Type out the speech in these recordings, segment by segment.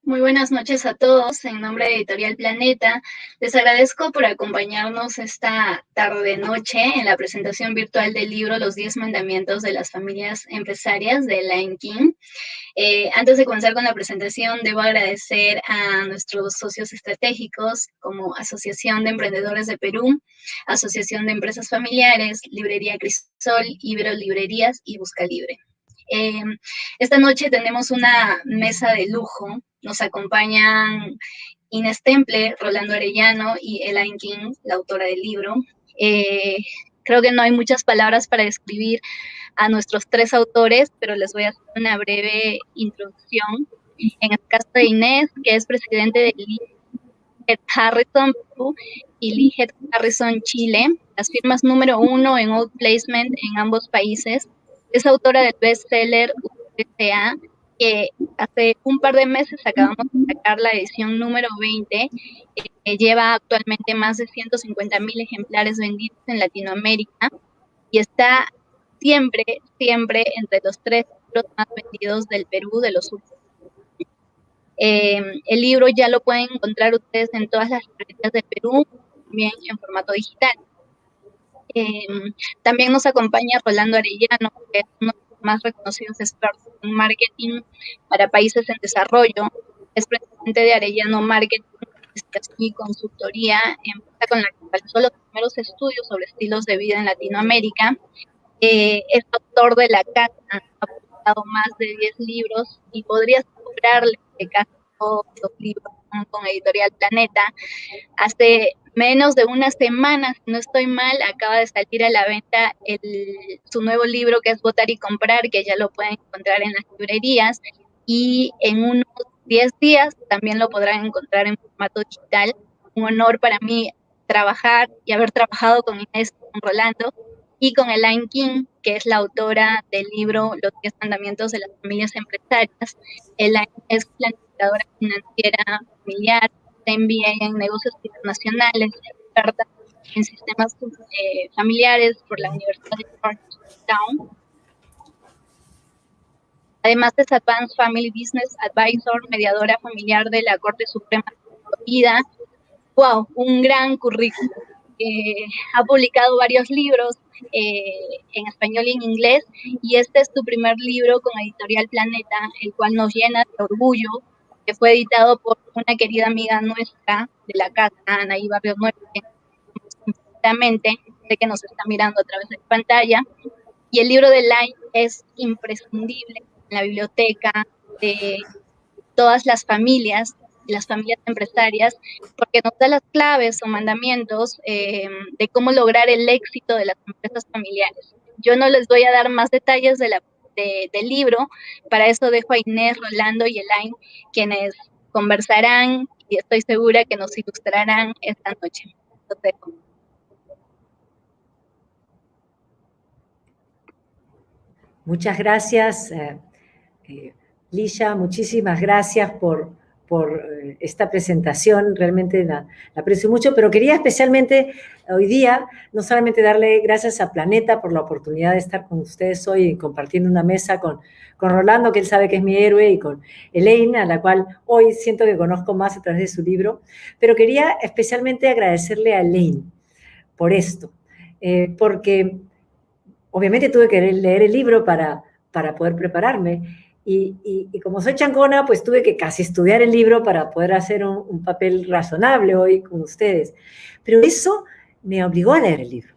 Muy buenas noches a todos. En nombre de Editorial Planeta, les agradezco por acompañarnos esta tarde-noche en la presentación virtual del libro Los 10 Mandamientos de las Familias Empresarias de Elaine King. Antes de comenzar con la presentación, debo agradecer a nuestros socios estratégicos como Asociación de Emprendedores de Perú, Asociación de Empresas Familiares, Librería Crisol, Ibero Librerías y Busca Libre. Esta noche tenemos una mesa de lujo. Nos acompañan Inés Temple, Rolando Arellano y Elaine King, la autora del libro. Creo que no hay muchas palabras para describir a nuestros tres autores, pero les voy a hacer una breve introducción. En el caso de Inés, que es presidente de Lee Harrison Perú y Lee Harrison Chile, las firmas número 1 en Outplacement en ambos países. Es autora del bestseller UCA, que hace un par de meses acabamos de sacar la edición número 20, que lleva actualmente más de 150,000 ejemplares vendidos en Latinoamérica y está siempre entre los 3 libros más vendidos del Perú de los últimos. El libro ya lo pueden encontrar ustedes en todas las librerías del Perú, también en formato digital. También nos acompaña Rolando Arellano, que es uno de los más reconocidos expertos en marketing para países en desarrollo. Es presidente de Arellano Marketing y Consultoría, empresa con la que realizó los primeros estudios sobre estilos de vida en Latinoamérica. Es autor de La Casa, ha publicado más de 10 libros y podría asegurarle que casi todos los libros son con Editorial Planeta. Hace menos de una semana, si no estoy mal, acaba de salir a la venta su nuevo libro, que es Votar y Comprar, que ya lo pueden encontrar en las librerías, y en unos 10 días también lo podrán encontrar en formato digital. Un honor para mí trabajar y haber trabajado con Inés, con Rolando y con Elaine King, que es la autora del libro Los 10 Mandamientos de las Familias Empresarias. Elaine es planificadora financiera familiar, MBA en negocios internacionales, experta en sistemas familiares por la Universidad de Georgetown. Además es Advanced Family Business Advisor, mediadora familiar de la Corte Suprema de Florida. ¡Wow! Un gran currículum. Ha publicado varios libros en español y en inglés, y este es tu primer libro con Editorial Planeta, el cual nos llena de orgullo, que fue editado por una querida amiga nuestra de la casa, Anaí Barrios Nueve, sé que nos está mirando a través de la pantalla, y el libro de Elaine es imprescindible en la biblioteca de todas las familias empresarias, porque nos da las claves o mandamientos de cómo lograr el éxito de las empresas familiares. Yo no les voy a dar más detalles del libro, para eso dejo a Inés, Rolando y Elaine, quienes conversarán y estoy segura que nos ilustrarán esta noche. Los dejo. Muchas gracias, Lisha, muchísimas gracias por esta presentación, realmente la aprecio mucho, pero quería especialmente hoy día no solamente darle gracias a Planeta por la oportunidad de estar con ustedes hoy compartiendo una mesa con Rolando, que él sabe que es mi héroe, y con Elaine, a la cual hoy siento que conozco más a través de su libro, pero quería especialmente agradecerle a Elaine por esto, porque obviamente tuve que leer el libro para poder prepararme, y como soy chancona, pues tuve que casi estudiar el libro para poder hacer un papel razonable hoy con ustedes. Pero eso me obligó a leer el libro,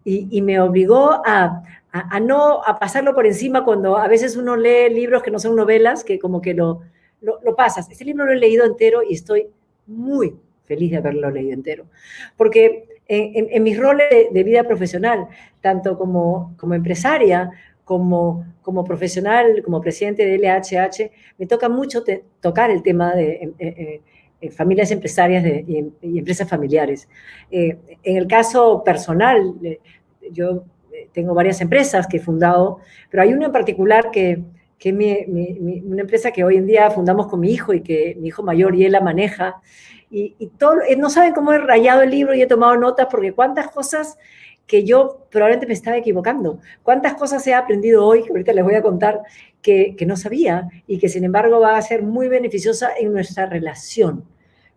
y me obligó a pasarlo por encima cuando a veces uno lee libros que no son novelas, que como que lo pasas. Este libro lo he leído entero y estoy muy feliz de haberlo leído entero, porque en mis roles de vida profesional, tanto como empresaria, como profesional, como presidente de LHH, me toca mucho tocar el tema de familias empresarias y empresas familiares. En el caso personal, yo tengo varias empresas que he fundado, pero hay una en particular que una empresa que hoy en día fundamos con mi hijo, y que mi hijo mayor y él la maneja, y todo, no saben cómo he rayado el libro y he tomado notas, porque cuántas cosas que yo probablemente me estaba equivocando. ¿Cuántas cosas he aprendido hoy, que ahorita les voy a contar, que no sabía y que sin embargo va a ser muy beneficiosa en nuestra relación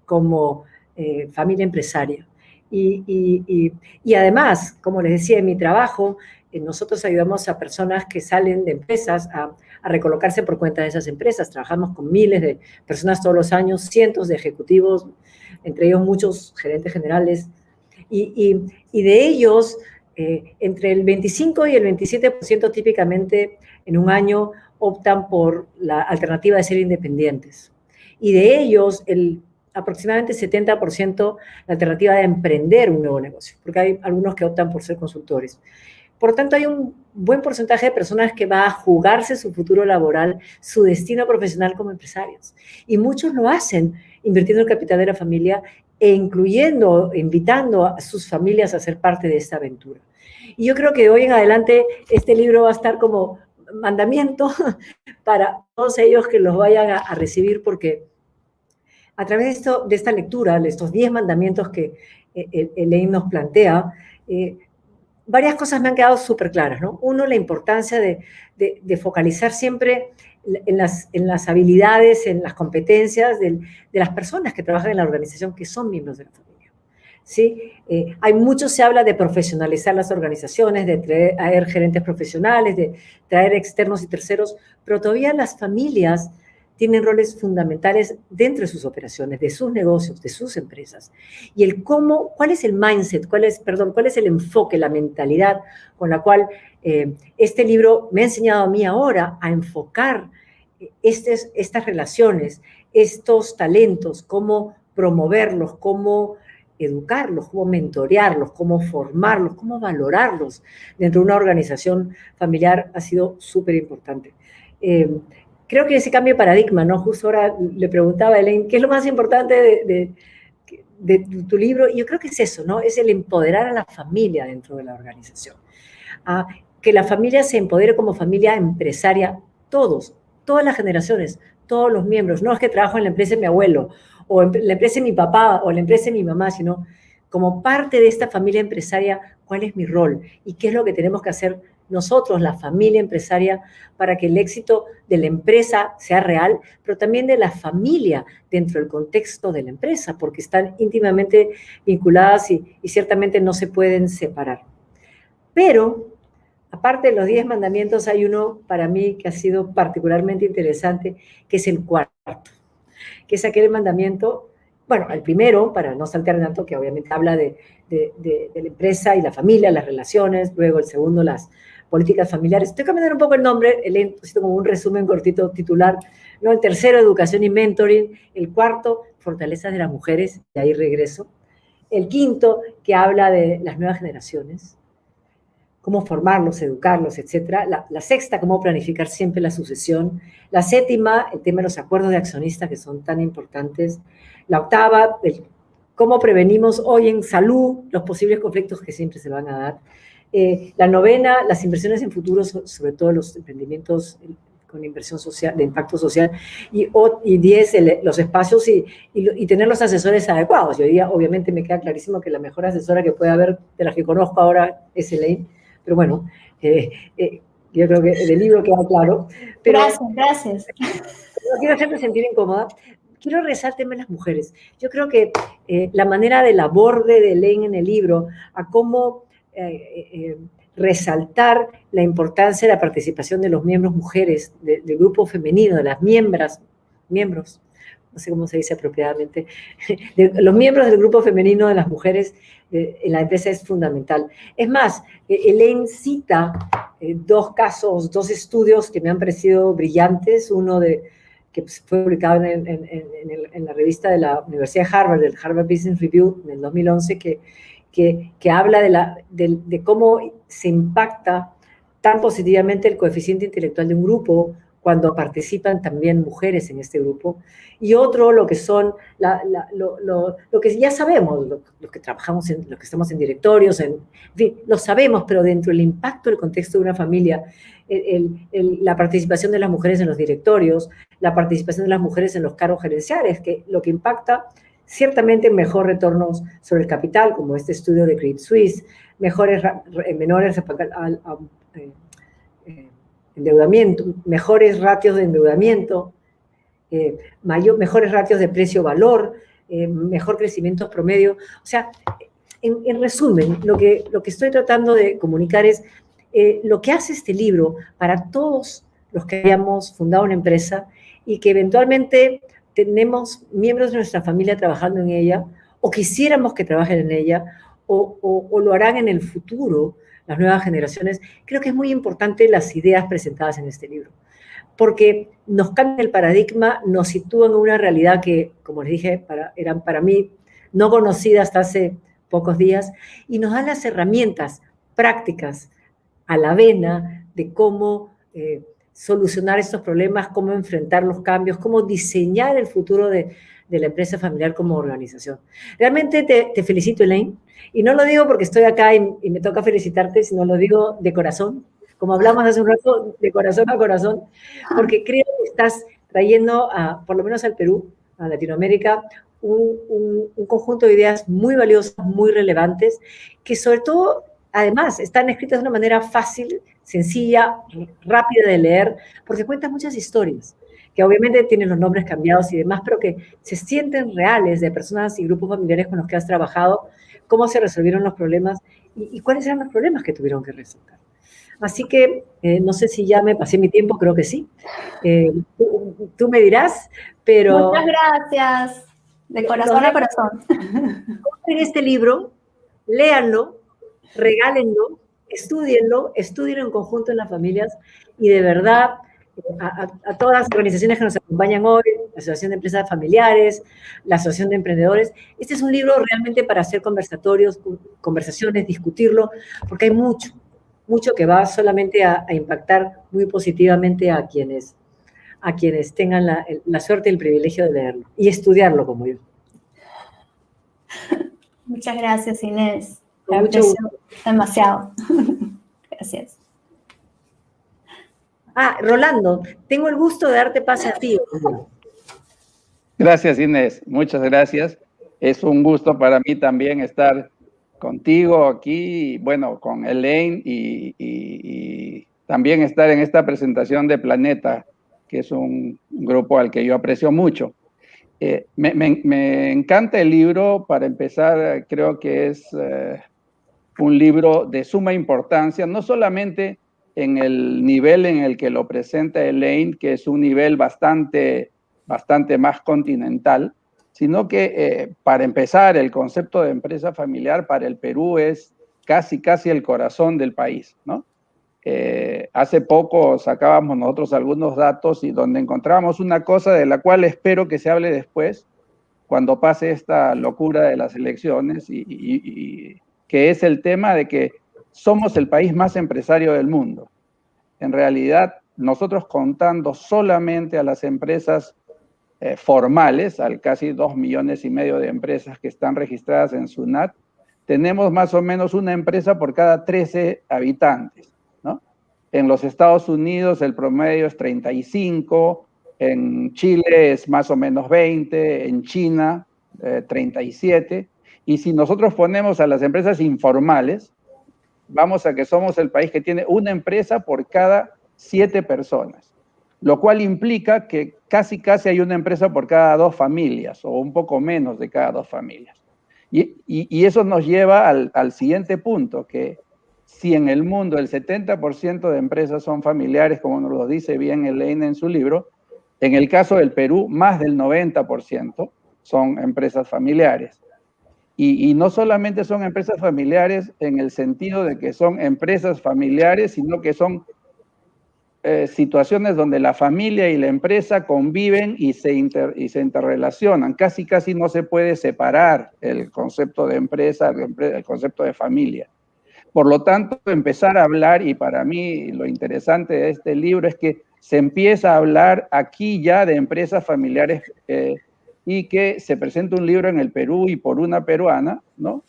como familia empresaria? Y además, como les decía, en mi trabajo, nosotros ayudamos a personas que salen de empresas a recolocarse por cuenta de esas empresas. Trabajamos con miles de personas todos los años, cientos de ejecutivos, entre ellos muchos gerentes generales, y de ellos, entre el 25 y el 27% típicamente en un año optan por la alternativa de ser independientes. Y de ellos, aproximadamente 70% la alternativa de emprender un nuevo negocio, porque hay algunos que optan por ser consultores. Por lo tanto, hay un buen porcentaje de personas que va a jugarse su futuro laboral, su destino profesional como empresarios. Y muchos lo hacen invirtiendo el capital de la familia e incluyendo, invitando a sus familias a ser parte de esta aventura. Y yo creo que de hoy en adelante este libro va a estar como mandamiento para todos ellos que los vayan a recibir, porque a través de esta lectura, de estos 10 mandamientos que Elaine nos plantea, varias cosas me han quedado súper claras, ¿no? Uno, la importancia de focalizar siempre en las habilidades, en las competencias de las personas que trabajan en la organización, que son miembros de la familia, ¿sí? Hay mucho, se habla de profesionalizar las organizaciones, de traer gerentes profesionales, de traer externos y terceros, pero todavía las familias tienen roles fundamentales dentro de sus operaciones, de sus negocios, de sus empresas. Y el cómo, cuál es el mindset, cuál es el enfoque, la mentalidad con la cual este libro me ha enseñado a mí ahora a enfocar estas relaciones, estos talentos, cómo promoverlos, cómo educarlos, cómo mentorearlos, cómo formarlos, cómo valorarlos dentro de una organización familiar ha sido súper importante. Creo que ese cambio de paradigma, ¿no? Justo ahora le preguntaba a Elaine, ¿qué es lo más importante de tu libro? Y yo creo que es eso, ¿no? Es el empoderar a la familia dentro de la organización. Que la familia se empodere como familia empresaria, todas las generaciones, todos los miembros. No es que trabajo en la empresa de mi abuelo, o en la empresa de mi papá, o en la empresa de mi mamá, sino como parte de esta familia empresaria, ¿cuál es mi rol? ¿Y qué es lo que tenemos que hacer nosotros, la familia empresaria, para que el éxito de la empresa sea real, pero también de la familia dentro del contexto de la empresa, porque están íntimamente vinculadas y ciertamente no se pueden separar. Pero, aparte de los 10 mandamientos, hay uno para mí que ha sido particularmente interesante, que es el cuarto, que es aquel mandamiento, bueno, el primero, para no saltar tanto, que obviamente habla de la empresa y la familia, las relaciones, luego el segundo, las políticas familiares. Estoy cambiando un poco el nombre, he puesto como un resumen cortito titular, ¿no? El tercero, educación y mentoring. El cuarto, fortalezas de las mujeres, y ahí regreso. El quinto, que habla de las nuevas generaciones, cómo formarlos, educarlos, etc. La sexta, cómo planificar siempre la sucesión. La séptima, el tema de los acuerdos de accionistas, que son tan importantes. La octava, cómo prevenimos hoy en salud los posibles conflictos que siempre se van a dar. La novena, las inversiones en futuros, sobre todo los emprendimientos con inversión social, de impacto social, y 10, los espacios y tener los asesores adecuados. Yo diría, obviamente me queda clarísimo que la mejor asesora que puede haber de las que conozco ahora es Elaine, pero bueno, yo creo que el libro queda claro. Pero, gracias. No quiero hacerte sentir incómoda. Quiero resaltarme las mujeres. Yo creo que la manera del aborde de Elaine en el libro, a cómo resaltar la importancia de la participación de los miembros mujeres, del grupo femenino, de las miembros, no sé cómo se dice apropiadamente, de los miembros del grupo femenino de las mujeres en la empresa es fundamental. Es más, Elaine cita dos estudios que me han parecido brillantes, uno que fue publicado en la revista de la Universidad de Harvard, del Harvard Business Review, en el 2011, que habla de cómo se impacta tan positivamente el coeficiente intelectual de un grupo cuando participan también mujeres en este grupo, y otro, lo que son, lo que ya sabemos, los que trabajamos, los que estamos en directorios, en fin, lo sabemos, pero dentro del impacto del contexto de una familia, la participación de las mujeres en los directorios, la participación de las mujeres en los cargos gerenciales, que lo que impacta ciertamente mejor retornos sobre el capital, como este estudio de Credit Suisse, menores endeudamiento, mejores ratios de endeudamiento, mejores ratios de precio-valor, mejor crecimiento promedio. O sea, en resumen, lo que estoy tratando de comunicar es lo que hace este libro para todos los que hayamos fundado una empresa y que eventualmente tenemos miembros de nuestra familia trabajando en ella, o quisiéramos que trabajen en ella, o lo harán en el futuro las nuevas generaciones. Creo que es muy importante las ideas presentadas en este libro, porque nos cambian el paradigma, nos sitúan en una realidad que, como les dije, eran para mí no conocida hasta hace pocos días, y nos dan las herramientas prácticas a la vena de cómo solucionar estos problemas, cómo enfrentar los cambios, cómo diseñar el futuro de la empresa familiar como organización. Realmente te felicito, Elaine, y no lo digo porque estoy acá y me toca felicitarte, sino lo digo de corazón, como hablamos hace un rato, de corazón a corazón, porque creo que estás trayendo, por lo menos al Perú, a Latinoamérica, un conjunto de ideas muy valiosas, muy relevantes, que sobre todo, además, están escritas de una manera fácil, sencilla, rápida de leer, porque cuentan muchas historias, que obviamente tienen los nombres cambiados y demás, pero que se sienten reales de personas y grupos familiares con los que has trabajado, cómo se resolvieron los problemas y cuáles eran los problemas que tuvieron que resolver. Así que no sé si ya me pasé mi tiempo, creo que sí. Tú me dirás, pero... Muchas gracias, de corazón a corazón. Compren este libro, léanlo, regálenlo, estudienlo en conjunto en las familias y de verdad a todas las organizaciones que nos acompañan hoy, la Asociación de Empresas Familiares, la Asociación de Emprendedores, este es un libro realmente para hacer conversaciones, discutirlo, porque hay mucho que va solamente a impactar muy positivamente a quienes tengan la suerte y el privilegio de leerlo y estudiarlo como yo. Muchas gracias, Inés. Me aprecio demasiado. Gracias. Rolando, tengo el gusto de darte pase a ti. Gracias, Inés. Muchas gracias. Es un gusto para mí también estar contigo aquí, bueno, con Elaine y también estar en esta presentación de Planeta, que es un grupo al que yo aprecio mucho. Me encanta el libro. Para empezar, creo que es un libro de suma importancia, no solamente en el nivel en el que lo presenta Elaine, que es un nivel bastante más continental, sino que para empezar, el concepto de empresa familiar para el Perú es casi el corazón del país, ¿no? Hace poco sacábamos nosotros algunos datos y donde encontramos una cosa de la cual espero que se hable después, cuando pase esta locura de las elecciones, y que es el tema de que somos el país más empresario del mundo. En realidad, nosotros contando solamente a las empresas formales, al casi 2,5 millones de empresas que están registradas en SUNAT, tenemos más o menos una empresa por cada 13 habitantes, ¿no? En los Estados Unidos el promedio es 35, en Chile es más o menos 20, en China 37, y si nosotros ponemos a las empresas informales, vamos a que somos el país que tiene una empresa por cada 7 personas, lo cual implica que casi hay una empresa por cada 2 familias, o un poco menos de cada 2 familias. Y eso nos lleva al siguiente punto, que si en el mundo el 70% de empresas son familiares, como nos lo dice bien Elaine en su libro, en el caso del Perú, más del 90% son empresas familiares. Y no solamente son empresas familiares en el sentido de que son empresas familiares, sino que son situaciones donde la familia y la empresa conviven y se interrelacionan. Casi no se puede separar el concepto de empresa del concepto de familia. Por lo tanto, empezar a hablar, y para mí lo interesante de este libro es que se empieza a hablar aquí ya de empresas familiares, y que se presenta un libro en el Perú y por una peruana, ¿no?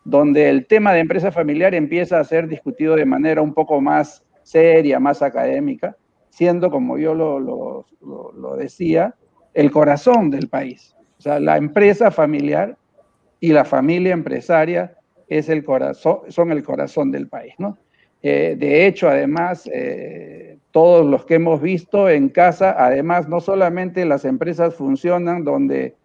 Donde el tema de empresa familiar empieza a ser discutido de manera un poco más seria, más académica, siendo, como yo lo decía, el corazón del país. O sea, la empresa familiar y la familia empresaria es el corazón, son el corazón del país, ¿no? De hecho, además, todos los que hemos visto en casa, además, no solamente las empresas funcionan donde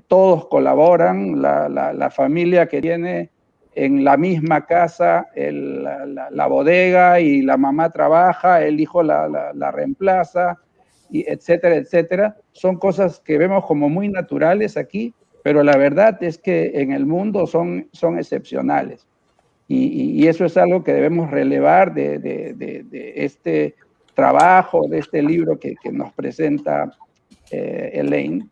todos colaboran, la familia que tiene en la misma casa la bodega y la mamá trabaja, el hijo la reemplaza, y etcétera, etcétera. Son cosas que vemos como muy naturales aquí, pero la verdad es que en el mundo son excepcionales. Y eso es algo que debemos relevar de este trabajo, de este libro que nos presenta Elaine,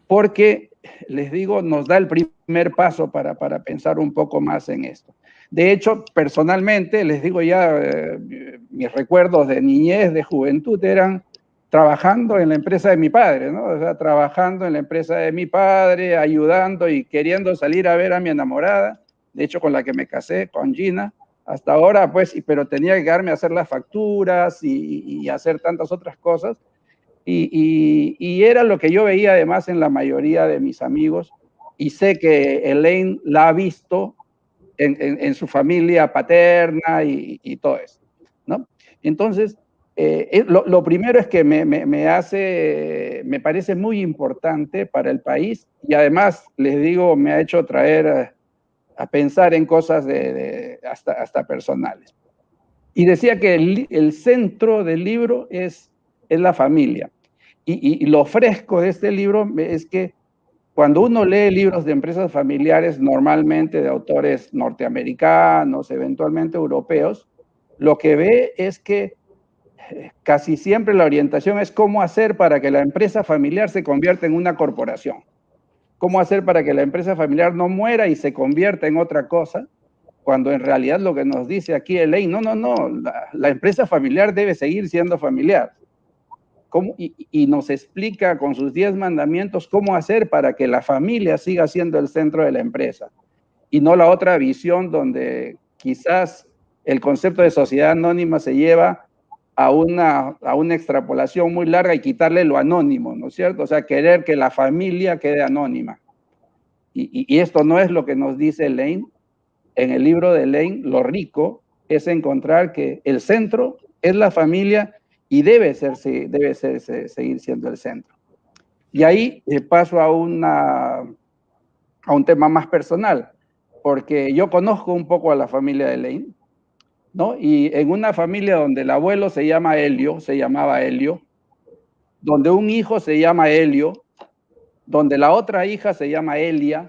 porque, les digo, nos da el primer paso para pensar un poco más en esto. De hecho, personalmente, les digo ya, mis recuerdos de niñez, de juventud, eran trabajando en la empresa de mi padre, ¿no? O sea, trabajando en la empresa de mi padre, ayudando y queriendo salir a ver a mi enamorada, de hecho, con la que me casé, con Gina, hasta ahora, pues, pero tenía que quedarme a hacer las facturas y hacer tantas otras cosas. Y era lo que yo veía además en la mayoría de mis amigos, y sé que Elaine la ha visto en su familia paterna y todo eso, ¿no? Entonces, lo primero es que me parece muy importante para el país, y además, les digo, me ha hecho traer a pensar en cosas hasta personales. Y decía que el centro del libro es la familia. Y lo fresco de este libro es que cuando uno lee libros de empresas familiares, normalmente de autores norteamericanos, eventualmente europeos, lo que ve es que casi siempre la orientación es cómo hacer para que la empresa familiar se convierta en una corporación. Cómo hacer para que la empresa familiar no muera y se convierta en otra cosa, cuando en realidad lo que nos dice aquí Elaine, no, la empresa familiar debe seguir siendo familiar. Y nos explica con sus 10 mandamientos cómo hacer para que la familia siga siendo el centro de la empresa, y no la otra visión donde quizás el concepto de sociedad anónima se lleva a una extrapolación muy larga y quitarle lo anónimo, ¿no es cierto? O sea, querer que la familia quede anónima. Y esto no es lo que nos dice Elaine. En el libro de Elaine, lo rico es encontrar que el centro es la familia y debe seguir siendo el centro. Y ahí paso a un tema más personal, porque yo conozco un poco a la familia de Elaine, ¿no? Y en una familia donde el abuelo se llamaba Helio, donde un hijo se llama Helio, donde la otra hija se llama Elia,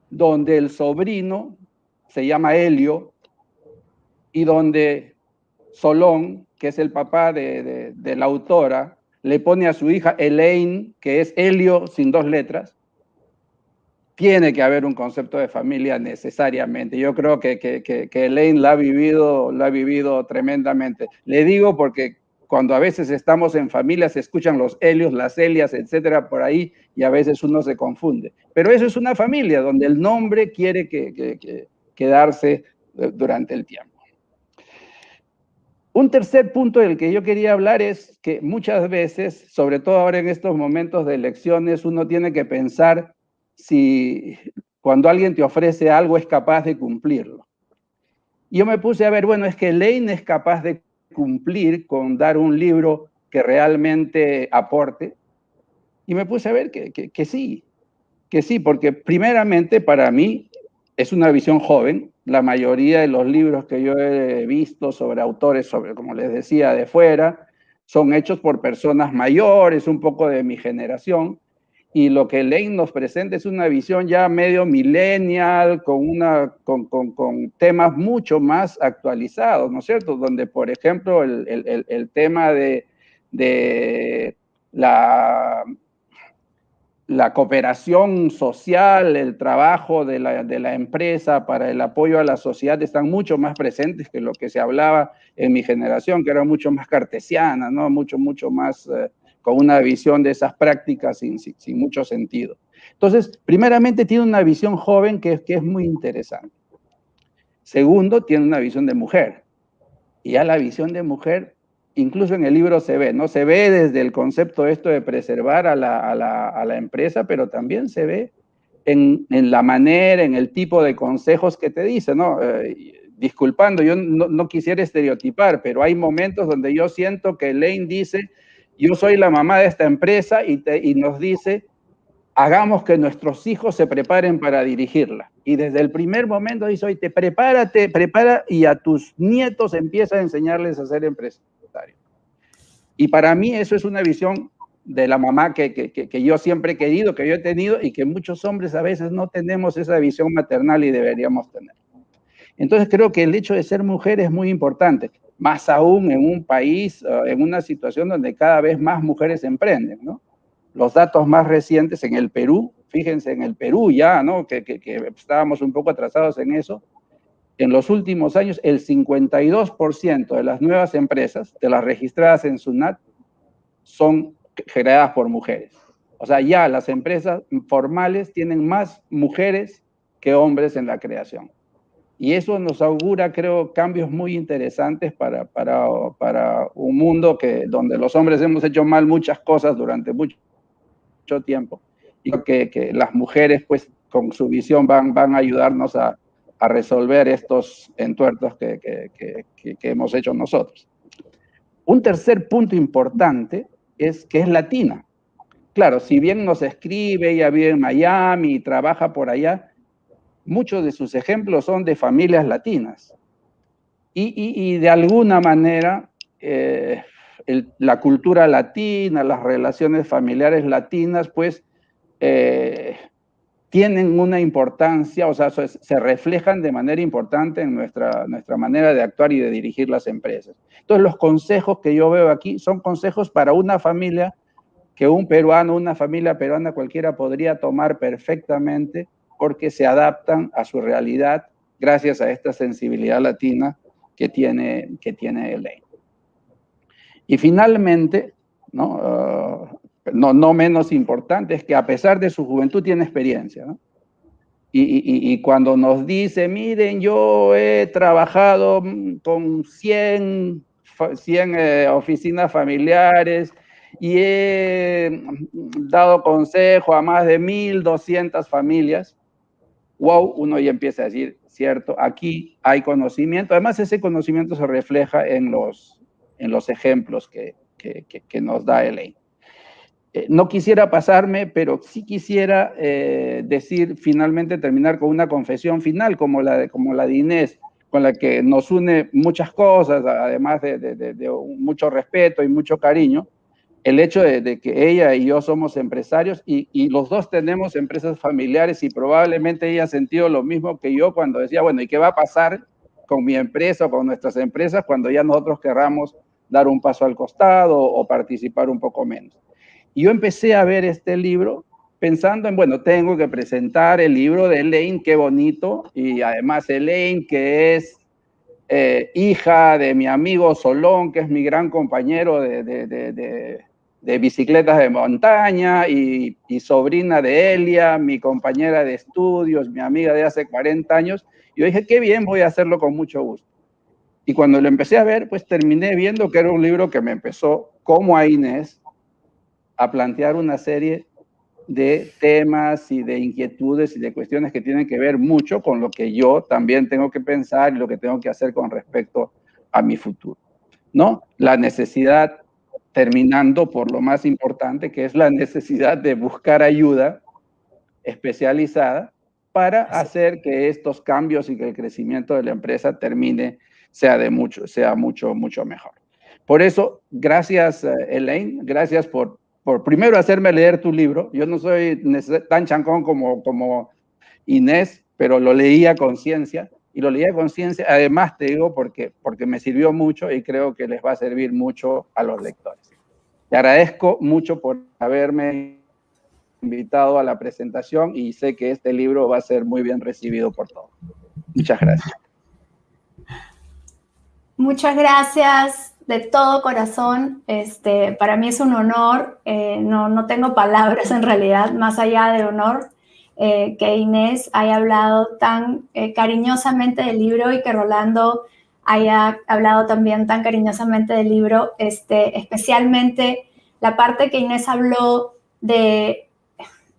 donde el sobrino se llama Helio, y donde Solón, que es el papá de la autora, le pone a su hija Elaine, que es Helio sin 2 letras, tiene que haber un concepto de familia necesariamente. Yo creo que Elaine la ha vivido tremendamente. Le digo porque cuando a veces estamos en familia se escuchan los Helios, las Elias, etcétera, por ahí, y a veces uno se confunde. Pero eso es una familia donde el nombre quiere quedarse durante el tiempo. Un tercer punto del que yo quería hablar es que muchas veces, sobre todo ahora en estos momentos de elecciones, uno tiene que pensar si cuando alguien te ofrece algo es capaz de cumplirlo. Yo me puse a ver, bueno, es que Elaine es capaz de cumplir con dar un libro que realmente aporte, y me puse a ver que sí, porque primeramente para mí es una visión joven. La mayoría de los libros que yo he visto sobre autores, como les decía, de fuera, son hechos por personas mayores, un poco de mi generación, y lo que Elaine nos presenta es una visión ya medio millennial, con temas mucho más actualizados, ¿no es cierto? Donde, por ejemplo, el tema de la cooperación social, el trabajo de la empresa para el apoyo a la sociedad están mucho más presentes que lo que se hablaba en mi generación, que era mucho más cartesiana, ¿no? Mucho más con una visión de esas prácticas sin mucho sentido. Entonces, primeramente tiene una visión joven que es muy interesante. Segundo, tiene una visión de mujer. Y ya la visión de mujer incluso en el libro se ve, ¿no? Se ve desde el concepto esto de preservar a la empresa, pero también se ve en la manera, en el tipo de consejos que te dice, ¿no? Disculpando, yo no quisiera estereotipar, pero hay momentos donde yo siento que Elaine dice, yo soy la mamá de esta empresa y nos dice, hagamos que nuestros hijos se preparen para dirigirla. Y desde el primer momento dice, oye, prepara, y a tus nietos empieza a enseñarles a ser empresarios. Y para mí eso es una visión de la mamá que yo siempre he querido, que yo he tenido, y que muchos hombres a veces no tenemos esa visión maternal y deberíamos tener. Entonces creo que el hecho de ser mujer es muy importante, más aún en un país, en una situación donde cada vez más mujeres emprenden, ¿no? Los datos más recientes en el Perú, fíjense en el Perú ya, ¿no? Que estábamos un poco atrasados en eso. En los últimos años, el 52% de las nuevas empresas, de las registradas en SUNAT, son creadas por mujeres. O sea, ya las empresas formales tienen más mujeres que hombres en la creación. Y eso nos augura, creo, cambios muy interesantes para un mundo donde los hombres hemos hecho mal muchas cosas durante mucho tiempo. Y creo que las mujeres, pues, con su visión van a ayudarnos a resolver estos entuertos que hemos hecho nosotros. Un tercer punto importante es que es latina. Claro, si bien nos escribe, ella vive en Miami y trabaja por allá, muchos de sus ejemplos son de familias latinas. Y de alguna manera, la cultura latina, las relaciones familiares latinas, pues, tienen una importancia, o sea, se reflejan de manera importante en nuestra manera de actuar y de dirigir las empresas. Entonces, los consejos que yo veo aquí son consejos para una familia que un peruano, una familia peruana cualquiera podría tomar perfectamente, porque se adaptan a su realidad gracias a esta sensibilidad latina que tiene Elaine. Y finalmente, no menos importante, es que a pesar de su juventud tiene experiencia, ¿no? Y cuando nos dice, miren, yo he trabajado con 100 oficinas familiares y he dado consejo a más de 1,200 familias, wow, uno ya empieza a decir, cierto, aquí hay conocimiento. Además, ese conocimiento se refleja en los ejemplos que nos da Elaine. No quisiera pasarme, pero sí quisiera decir, finalmente, terminar con una confesión final, como la de Inés, con la que nos une muchas cosas, además de mucho respeto y mucho cariño. El hecho de que ella y yo somos empresarios y los dos tenemos empresas familiares, y probablemente ella ha sentido lo mismo que yo cuando decía, bueno, ¿y qué va a pasar con mi empresa o con nuestras empresas cuando ya nosotros querramos dar un paso al costado o participar un poco menos? Y yo empecé a ver este libro pensando en, bueno, tengo que presentar el libro de Elaine, qué bonito, y además Elaine, que es hija de mi amigo Solón, que es mi gran compañero de bicicletas de montaña, y sobrina de Elia, mi compañera de estudios, mi amiga de hace 40 años. Yo dije, qué bien, voy a hacerlo con mucho gusto. Y cuando lo empecé a ver, pues terminé viendo que era un libro que me empezó, como a Inés, a plantear una serie de temas y de inquietudes y de cuestiones que tienen que ver mucho con lo que yo también tengo que pensar y lo que tengo que hacer con respecto a mi futuro, ¿no? La necesidad, terminando por lo más importante, que es la necesidad de buscar ayuda especializada para hacer que estos cambios y que el crecimiento de la empresa sea mucho mejor. Por eso, gracias, Elaine, gracias por primero hacerme leer tu libro. Yo no soy tan chancón como Inés, pero lo leí a conciencia. Y lo leí a conciencia, además te digo, porque me sirvió mucho y creo que les va a servir mucho a los lectores. Te agradezco mucho por haberme invitado a la presentación y sé que este libro va a ser muy bien recibido por todos. Muchas gracias. Muchas gracias de todo corazón. Para mí es un honor, no tengo palabras en realidad, más allá de honor, que Inés haya hablado tan cariñosamente del libro y que Rolando haya hablado también tan cariñosamente del libro, especialmente la parte que Inés habló de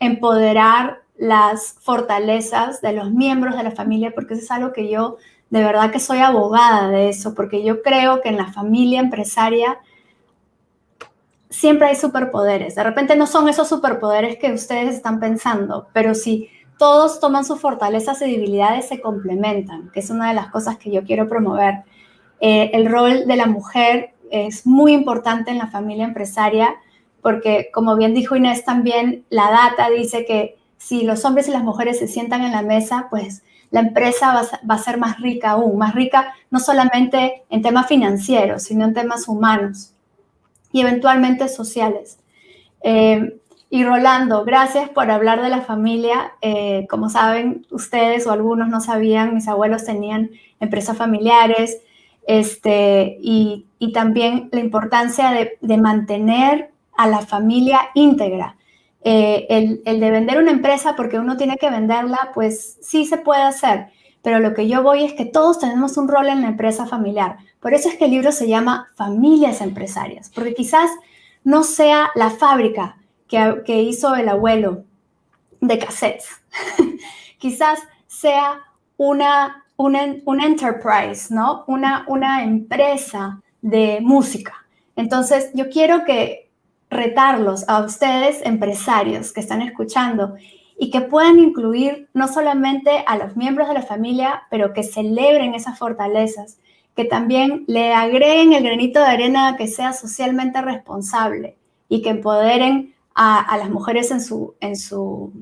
empoderar las fortalezas de los miembros de la familia, porque eso es algo que yo de verdad que soy abogada de eso, porque yo creo que en la familia empresaria siempre hay superpoderes. De repente no son esos superpoderes que ustedes están pensando, pero si todos toman sus fortalezas y debilidades, se complementan, que es una de las cosas que yo quiero promover. El rol de la mujer es muy importante en la familia empresaria, porque como bien dijo Inés también, la data dice que si los hombres y las mujeres se sientan en la mesa, pues la empresa va a ser más rica aún, más rica no solamente en temas financieros, sino en temas humanos y eventualmente sociales. Y Rolando, gracias por hablar de la familia. Como saben ustedes o algunos no sabían, mis abuelos tenían empresas familiares, y también la importancia de mantener a la familia íntegra. El de vender una empresa porque uno tiene que venderla, pues sí se puede hacer, pero lo que yo voy es que todos tenemos un rol en la empresa familiar. Por eso es que el libro se llama Familias Empresarias, porque quizás no sea la fábrica que hizo el abuelo de cassettes. Quizás sea una enterprise, ¿no? Una empresa de música. Entonces, yo quiero retarlos a ustedes, empresarios que están escuchando, y que puedan incluir no solamente a los miembros de la familia, pero que celebren esas fortalezas, que también le agreguen el granito de arena que sea socialmente responsable y que empoderen a las mujeres en su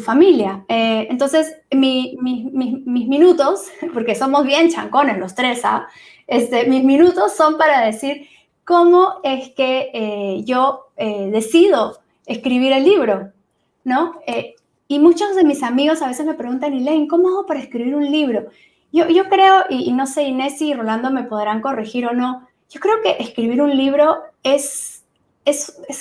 familia. Entonces, mis minutos, porque somos bien chancones los tres, mis minutos son para decir cómo es que yo decido escribir el libro, ¿no? Y muchos de mis amigos a veces me preguntan, Elaine, ¿cómo hago para escribir un libro? Yo creo, y no sé, Inés y Rolando me podrán corregir o no, yo creo que escribir un libro es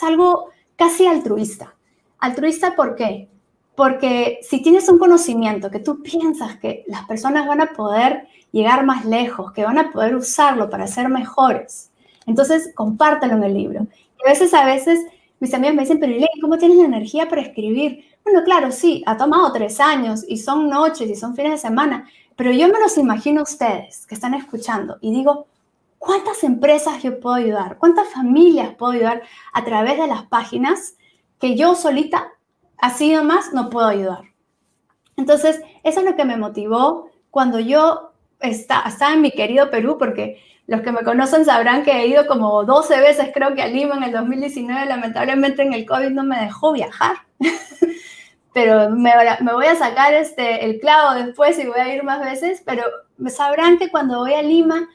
algo casi altruista. ¿Altruista por qué? Porque si tienes un conocimiento que tú piensas que las personas van a poder llegar más lejos, que van a poder usarlo para ser mejores, entonces compártelo en el libro. Y a veces mis amigos me dicen, pero Elaine, ¿cómo tienes la energía para escribir? Bueno, claro, sí, ha tomado 3 años y son noches y son fines de semana, pero yo me los imagino a ustedes que están escuchando y digo, ¿cuántas empresas yo puedo ayudar? ¿Cuántas familias puedo ayudar a través de las páginas que yo solita, así nomás, no puedo ayudar? Entonces, eso es lo que me motivó cuando yo estaba en mi querido Perú, porque los que me conocen sabrán que he ido como 12 veces, creo que a Lima en el 2019, lamentablemente en el COVID no me dejó viajar. Pero me voy a sacar el clavo después y voy a ir más veces, pero sabrán que cuando voy a Lima,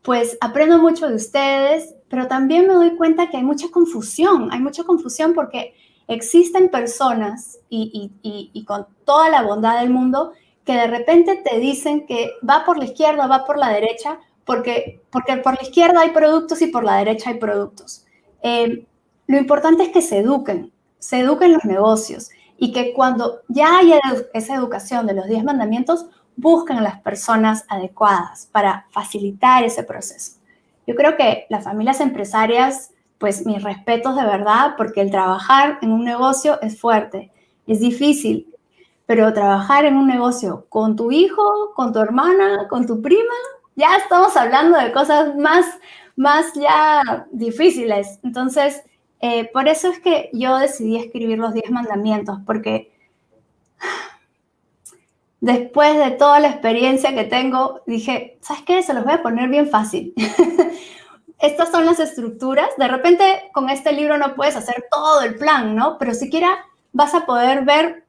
pues aprendo mucho de ustedes, pero también me doy cuenta que hay mucha confusión porque existen personas y con toda la bondad del mundo que de repente te dicen que va por la izquierda, va por la derecha, porque por la izquierda hay productos y por la derecha hay productos. Lo importante es que se eduquen los negocios y que cuando ya haya esa educación de los 10 mandamientos, busquen a las personas adecuadas para facilitar ese proceso. Yo creo que las familias empresarias, pues mis respetos de verdad, porque el trabajar en un negocio es fuerte, es difícil, pero trabajar en un negocio con tu hijo, con tu hermana, con tu prima, ya estamos hablando de cosas más ya difíciles. Entonces, por eso es que yo decidí escribir los 10 mandamientos, porque después de toda la experiencia que tengo, dije, ¿sabes qué? Se los voy a poner bien fácil. Estas son las estructuras. De repente, con este libro no puedes hacer todo el plan, ¿no? Pero siquiera vas a poder ver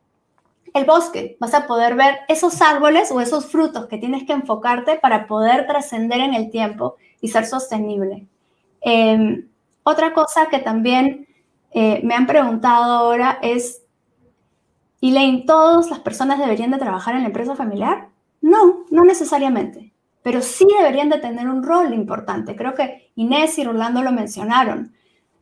el bosque, vas a poder ver esos árboles o esos frutos que tienes que enfocarte para poder trascender en el tiempo y ser sostenible. Otra cosa que también me han preguntado ahora es, Elaine, ¿todas las personas deberían de trabajar en la empresa familiar? No, no necesariamente, pero sí deberían de tener un rol importante. Creo que Inés y Rolando lo mencionaron.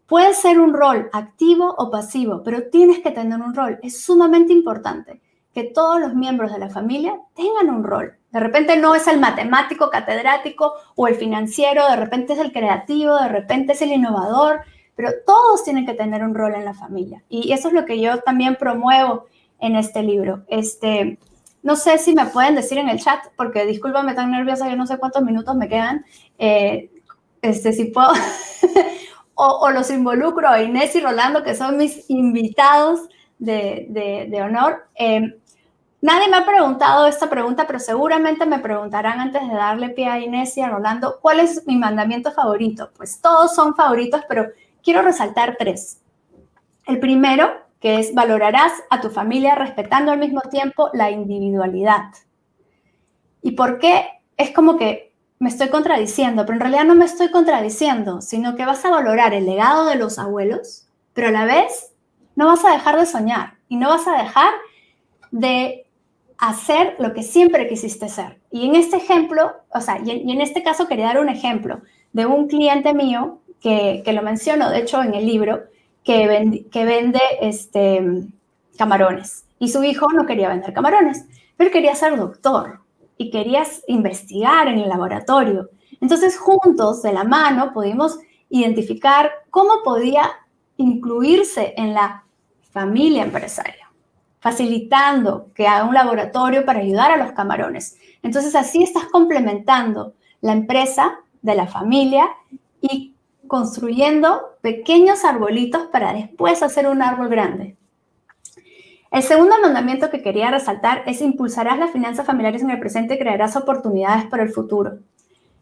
Puede ser un rol activo o pasivo, pero tienes que tener un rol. Es sumamente importante. que todos los miembros de la familia tengan un rol. De repente no es el matemático catedrático o el financiero, de repente es el creativo, de repente es el innovador, pero todos tienen que tener un rol en la familia. Y eso es lo que yo también promuevo en este libro. No sé si me pueden decir en el chat, porque discúlpame, tan nerviosa, yo no sé cuántos minutos me quedan, si puedo, o los involucro a Inés y Rolando, que son mis invitados de honor. Nadie me ha preguntado esta pregunta, pero seguramente me preguntarán antes de darle pie a Inés y a Rolando, ¿cuál es mi mandamiento favorito? Pues todos son favoritos, pero quiero resaltar 3. El primero, que es valorarás a tu familia respetando al mismo tiempo la individualidad. ¿Y por qué? Es como que me estoy contradiciendo, pero en realidad no me estoy contradiciendo, sino que vas a valorar el legado de los abuelos, pero a la vez no vas a dejar de soñar y no vas a dejar de hacer lo que siempre quisiste ser. Y en este ejemplo, y en este caso quería dar un ejemplo de un cliente mío que lo menciono, de hecho, en el libro, que vende camarones. Y su hijo no quería vender camarones, pero quería ser doctor y quería investigar en el laboratorio. Entonces, juntos, de la mano, pudimos identificar cómo podía incluirse en la familia empresaria, facilitando que haga un laboratorio para ayudar a los camarones. Entonces, así estás complementando la empresa de la familia y construyendo pequeños arbolitos para después hacer un árbol grande. El segundo mandamiento que quería resaltar es: impulsarás las finanzas familiares en el presente y crearás oportunidades para el futuro.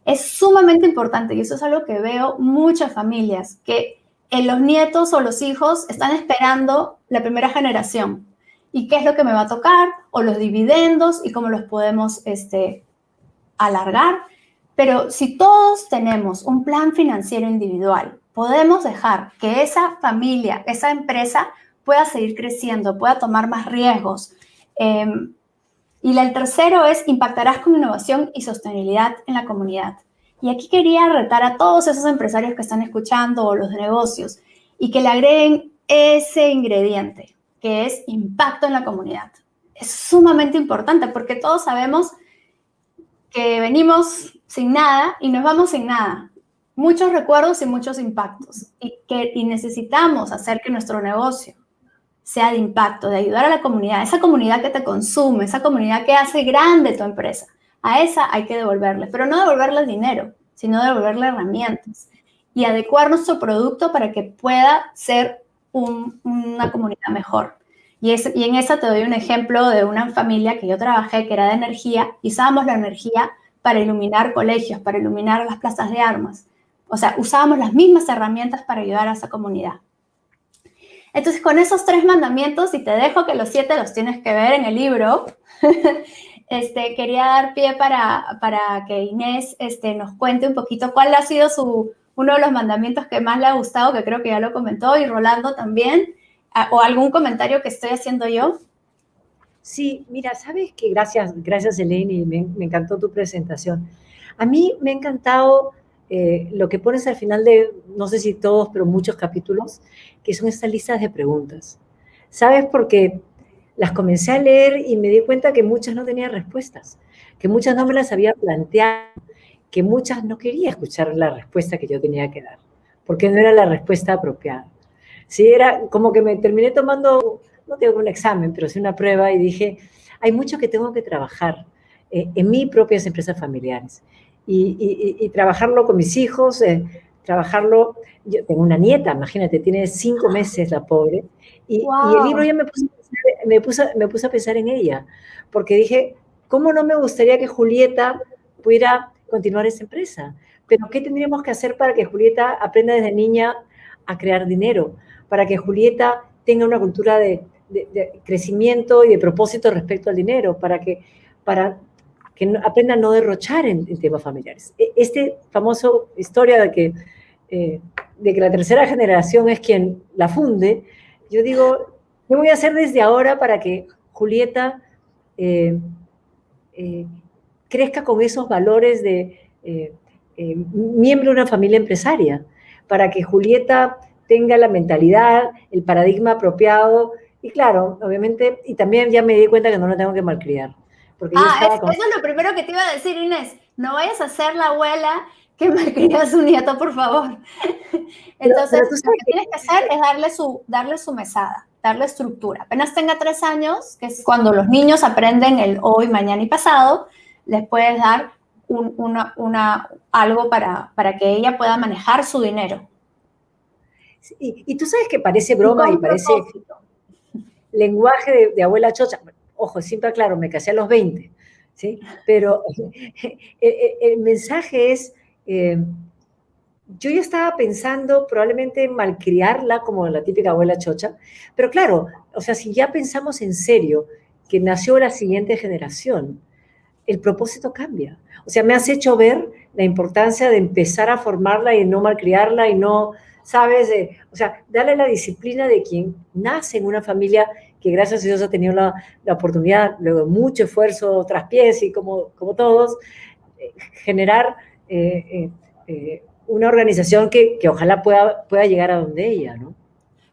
Es sumamente importante y eso es algo que veo muchas familias, que los nietos o los hijos están esperando la primera generación. ¿Y qué es lo que me va a tocar? O los dividendos y cómo los podemos alargar. Pero si todos tenemos un plan financiero individual, podemos dejar que esa familia, esa empresa pueda seguir creciendo, pueda tomar más riesgos. Y el tercero es: impactarás con innovación y sostenibilidad en la comunidad. Y aquí quería retar a todos esos empresarios que están escuchando o los de negocios y que le agreguen ese ingrediente, que es impacto en la comunidad. Es sumamente importante porque todos sabemos que venimos sin nada y nos vamos sin nada. Muchos recuerdos y muchos impactos. Y necesitamos hacer que nuestro negocio sea de impacto, de ayudar a la comunidad, esa comunidad que te consume, esa comunidad que hace grande tu empresa. A esa hay que devolverle, pero no devolverle el dinero, sino devolverle herramientas y adecuar nuestro producto para que pueda ser una comunidad mejor. Y en esa te doy un ejemplo de una familia que yo trabajé, que era de energía, y usábamos la energía para iluminar colegios, para iluminar las plazas de armas. O sea, usábamos las mismas herramientas para ayudar a esa comunidad. Entonces, con esos 3 mandamientos, y te dejo que los 7 los tienes que ver en el libro, quería dar pie para que Inés nos cuente un poquito cuál ha sido uno de los mandamientos que más le ha gustado, que creo que ya lo comentó, y Rolando también, o algún comentario que estoy haciendo yo. Sí, mira, sabes que gracias Elaine, y me encantó tu presentación. A mí me ha encantado lo que pones al final de, no sé si todos, pero muchos capítulos, que son estas listas de preguntas. ¿Sabes? Porque las comencé a leer y me di cuenta que muchas no tenían respuestas, que muchas no me las había planteado, que muchas no quería escuchar la respuesta que yo tenía que dar, porque no era la respuesta apropiada. Sí, era como que me terminé tomando, no tengo un examen, pero sí una prueba, y dije, hay mucho que tengo que trabajar en mis propias empresas familiares, y trabajarlo con mis hijos, trabajarlo. Yo tengo una nieta, imagínate, tiene 5 meses la pobre, y el libro ya me puse a pensar en ella, porque dije, ¿cómo no me gustaría que Julieta pudiera continuar esa empresa? Pero ¿qué tendríamos que hacer para que Julieta aprenda desde niña a crear dinero? Para que Julieta tenga una cultura de crecimiento y de propósito respecto al dinero, para que aprenda a no derrochar en temas familiares. Este famoso historia de que la tercera generación es quien la funde, yo digo, ¿qué voy a hacer desde ahora para que Julieta crezca con esos valores de miembro de una familia empresaria? Para que Julieta tenga la mentalidad, el paradigma apropiado, Y claro, obviamente, y también ya me di cuenta que no lo tengo que malcriar. Porque yo estaba eso es lo primero que te iba a decir, Inés. No vayas a ser la abuela que malcría a su nieto, por favor. Entonces, pero lo que tienes que hacer es darle su mesada, darle estructura. Apenas tenga 3 años, que es cuando los niños aprenden el hoy, mañana y pasado, les puedes dar algo para que ella pueda manejar su dinero. Y tú sabes que parece broma y parece lenguaje de abuela chocha. Ojo, siempre aclaro, me casé a los 20, ¿sí? Pero el mensaje es, yo ya estaba pensando probablemente en malcriarla como la típica abuela chocha, pero claro, o sea, si ya pensamos en serio que nació la siguiente generación, el propósito cambia. O sea, me has hecho ver la importancia de empezar a formarla y no malcriarla y no, ¿sabes? O sea, darle la disciplina de quien nace en una familia que gracias a Dios ha tenido la oportunidad, luego de mucho esfuerzo, traspiés y como todos, generar una organización que ojalá pueda llegar a donde ella, ¿no?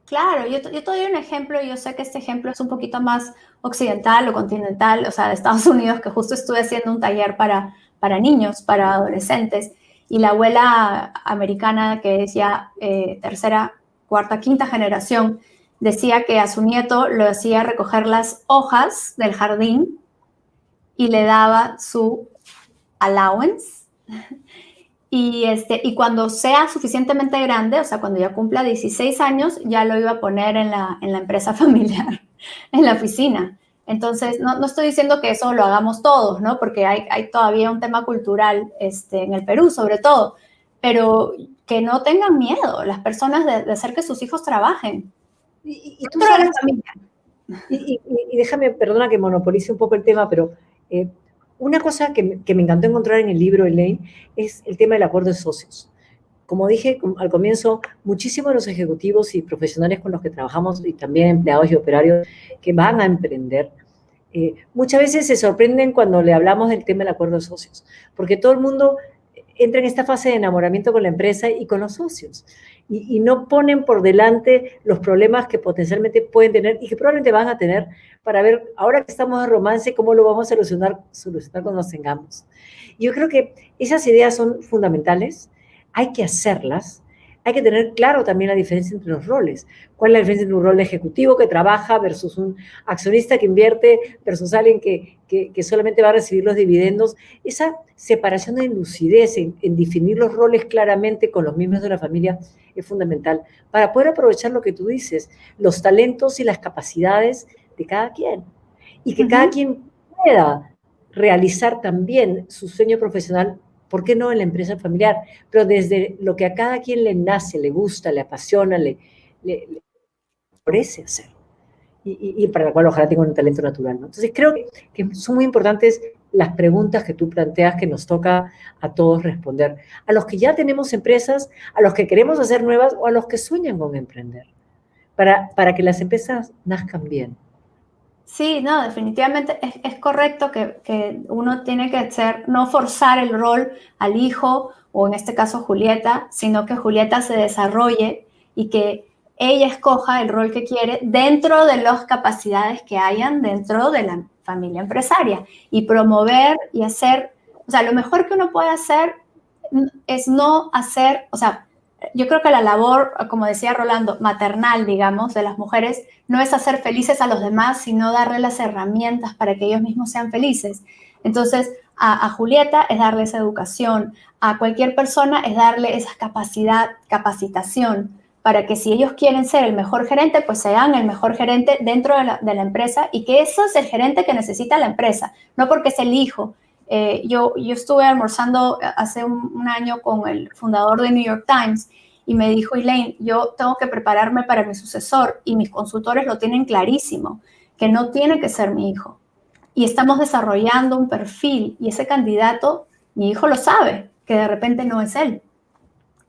Claro, yo te doy un ejemplo, yo sé que este ejemplo es un poquito más occidental o continental, o sea, de Estados Unidos, que justo estuve haciendo un taller para niños, para adolescentes, y la abuela americana, que es ya tercera, cuarta, quinta generación, decía que a su nieto lo hacía recoger las hojas del jardín y le daba su allowance. Y cuando sea suficientemente grande, o sea, cuando ya cumpla 16 años, ya lo iba a poner en la empresa familiar, en la oficina. Entonces, no estoy diciendo que eso lo hagamos todos, ¿no? Porque hay todavía un tema cultural en el Perú, sobre todo, pero que no tengan miedo las personas de hacer que sus hijos trabajen. Y tú sabes, y déjame, perdona que monopolice un poco el tema, pero una cosa que me encantó encontrar en el libro, Elaine, es el tema del acuerdo de socios. Como dije al comienzo, muchísimos de los ejecutivos y profesionales con los que trabajamos, y también empleados y operarios que van a emprender, muchas veces se sorprenden cuando le hablamos del tema del acuerdo de socios, porque todo el mundo entra en esta fase de enamoramiento con la empresa y con los socios, y no ponen por delante los problemas que potencialmente pueden tener y que probablemente van a tener para ver, ahora que estamos en romance, cómo lo vamos a solucionar cuando nos tengamos. Yo creo que esas ideas son fundamentales, hay que hacerlas, hay que tener claro también la diferencia entre los roles. ¿Cuál es la diferencia entre un rol ejecutivo que trabaja versus un accionista que invierte versus alguien que solamente va a recibir los dividendos? Esa separación de lucidez en definir los roles claramente con los miembros de la familia es fundamental para poder aprovechar lo que tú dices, los talentos y las capacidades de cada quien. Y que cada quien pueda realizar también su sueño profesional, ¿por qué no en la empresa familiar? Pero desde lo que a cada quien le nace, le gusta, le apasiona, le favorece hacer. Y para la cual ojalá tenga un talento natural, ¿no? Entonces creo que son muy importantes las preguntas que tú planteas que nos toca a todos responder. A los que ya tenemos empresas, a los que queremos hacer nuevas o a los que sueñan con emprender. Para que las empresas nazcan bien. Sí, no, definitivamente es correcto que uno tiene que no forzar el rol al hijo, o en este caso Julieta, sino que Julieta se desarrolle y que ella escoja el rol que quiere dentro de las capacidades que hayan dentro de la familia empresaria, y promover y hacer, o sea, lo mejor que uno puede hacer es no hacer, o sea, yo creo que la labor, como decía Rolando, maternal, digamos, de las mujeres, no es hacer felices a los demás, sino darle las herramientas para que ellos mismos sean felices. Entonces, a Julieta es darle esa educación, a cualquier persona es darle esa capacitación, para que si ellos quieren ser el mejor gerente, pues sean el mejor gerente dentro de la empresa, y que eso es el gerente que necesita la empresa, no porque es el hijo. Yo estuve almorzando hace un año con el fundador de New York Times y me dijo, Elaine, yo tengo que prepararme para mi sucesor, y mis consultores lo tienen clarísimo, que no tiene que ser mi hijo. Y estamos desarrollando un perfil, y ese candidato, mi hijo lo sabe, que de repente no es él.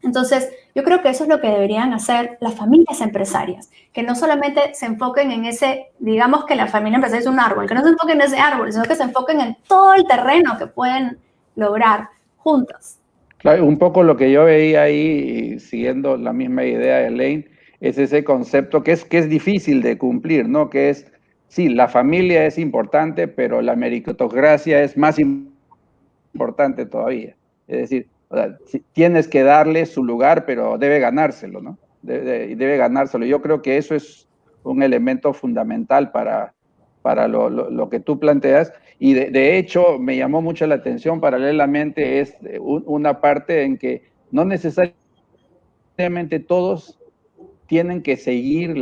Entonces, yo creo que eso es lo que deberían hacer las familias empresarias, que no solamente se enfoquen en ese, digamos que la familia empresaria es un árbol, que no se enfoquen en ese árbol, sino que se enfoquen en todo el terreno que pueden lograr juntos. Claro, un poco lo que yo veía ahí, siguiendo la misma idea de Elaine, es ese concepto que es difícil de cumplir, ¿no? Que es, sí, la familia es importante, pero la meritocracia es más importante todavía. Es decir, o sea, tienes que darle su lugar, pero debe ganárselo, ¿no? Debe ganárselo. Yo creo que eso es un elemento fundamental para lo que tú planteas. Y de hecho, me llamó mucho la atención paralelamente es una parte en que no necesariamente todos tienen que seguir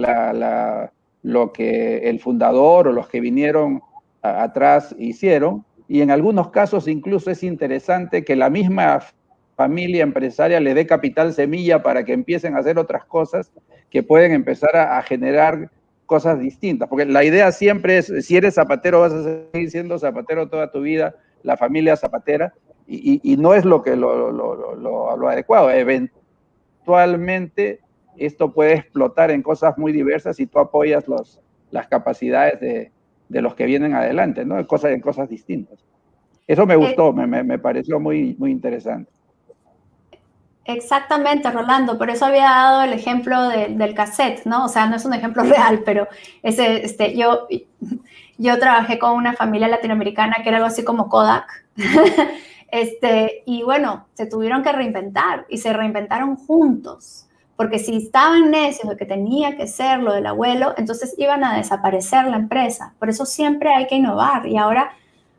lo que el fundador o los que vinieron atrás hicieron, y en algunos casos incluso es interesante que la misma familia empresaria le dé capital semilla para que empiecen a hacer otras cosas que pueden empezar a generar cosas distintas, porque la idea siempre es, si eres zapatero vas a seguir siendo zapatero toda tu vida, la familia zapatera, y no es lo adecuado. Eventualmente esto puede explotar en cosas muy diversas si tú apoyas las capacidades de los que vienen adelante, ¿no? En cosas distintas. Eso me gustó, me pareció muy, muy interesante. Exactamente, Rolando, por eso había dado el ejemplo del cassette, ¿no? O sea, no es un ejemplo real, pero yo trabajé con una familia latinoamericana que era algo así como Kodak, y bueno, se tuvieron que reinventar y se reinventaron juntos, porque si estaban necios de que tenía que ser lo del abuelo, entonces iban a desaparecer la empresa. Por eso siempre hay que innovar, y ahora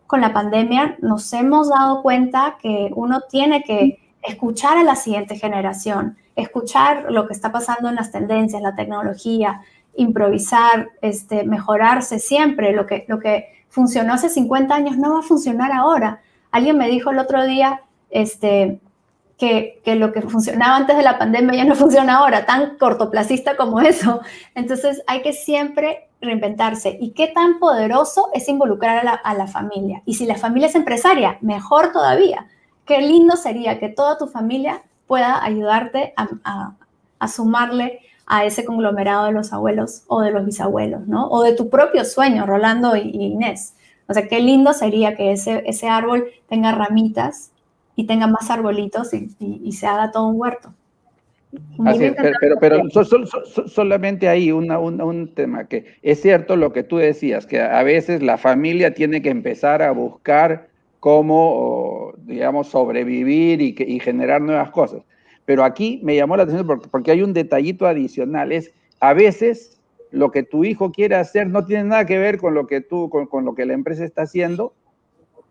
con la pandemia nos hemos dado cuenta que uno tiene que escuchar a la siguiente generación, escuchar lo que está pasando en las tendencias, la tecnología, improvisar, mejorarse siempre. Lo que funcionó hace 50 años no va a funcionar ahora. Alguien me dijo el otro día que lo que funcionaba antes de la pandemia ya no funciona ahora, tan cortoplacista como eso. Entonces hay que siempre reinventarse. ¿Y qué tan poderoso es involucrar a la familia? Y si la familia es empresaria, mejor todavía. Qué lindo sería que toda tu familia pueda ayudarte a sumarle a ese conglomerado de los abuelos o de los bisabuelos, ¿no? O de tu propio sueño, Rolando y Inés. O sea, qué lindo sería que ese árbol tenga ramitas y tenga más arbolitos y se haga todo un huerto. Así es, pero solamente hay un tema, que es cierto lo que tú decías, que a veces la familia tiene que empezar a buscar cómo, digamos, sobrevivir y generar nuevas cosas. Pero aquí me llamó la atención porque hay un detallito adicional, es a veces lo que tu hijo quiere hacer no tiene nada que ver con lo que con lo que la empresa está haciendo,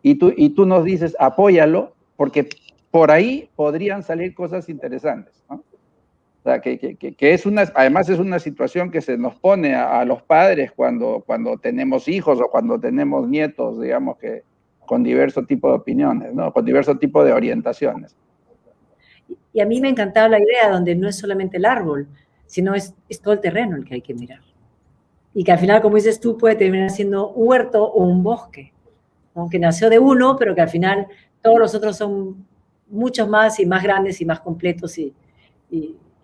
y tú nos dices, apóyalo, porque por ahí podrían salir cosas interesantes, ¿no? O sea, que además es una situación que se nos pone a los padres cuando tenemos hijos o cuando tenemos nietos, digamos, que con diverso tipo de opiniones, ¿no? Con diverso tipo de orientaciones. Y a mí me encantaba la idea donde no es solamente el árbol, sino es todo el terreno el que hay que mirar. Y que al final, como dices tú, puede terminar siendo un huerto o un bosque, ¿no? Que nació de uno, pero que al final todos los otros son muchos más y más grandes y más completos y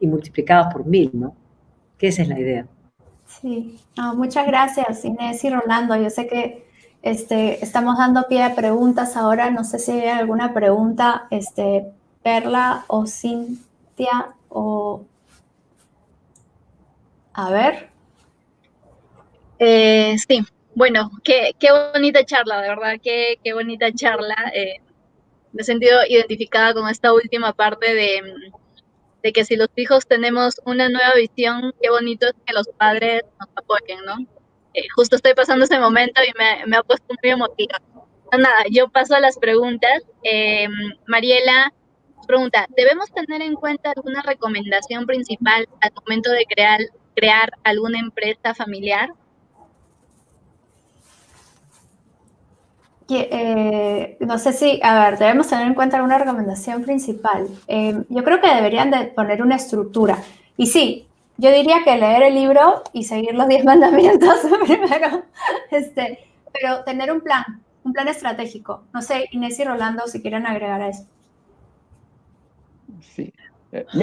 multiplicados por 1000, ¿no? Que esa es la idea. Sí, muchas gracias, Inés y Rolando. Yo sé que estamos dando pie a preguntas ahora. No sé si hay alguna pregunta, Perla o Cintia o... A ver. Sí, bueno, qué bonita charla, de verdad, qué bonita charla. Me he sentido identificada con esta última parte de que si los hijos tenemos una nueva visión, qué bonito es que los padres nos apoyen, ¿no? Justo estoy pasando ese momento y me ha puesto muy emotiva. Nada, yo paso a las preguntas. Mariela pregunta, ¿debemos tener en cuenta alguna recomendación principal al momento de crear alguna empresa familiar? No sé si, a ver, debemos tener en cuenta alguna recomendación principal. Yo creo que deberían de poner una estructura. Y sí, yo diría que leer el libro y seguir los 10 mandamientos primero, pero tener un plan estratégico. No sé, Inés y Rolando, si quieren agregar a eso. Sí.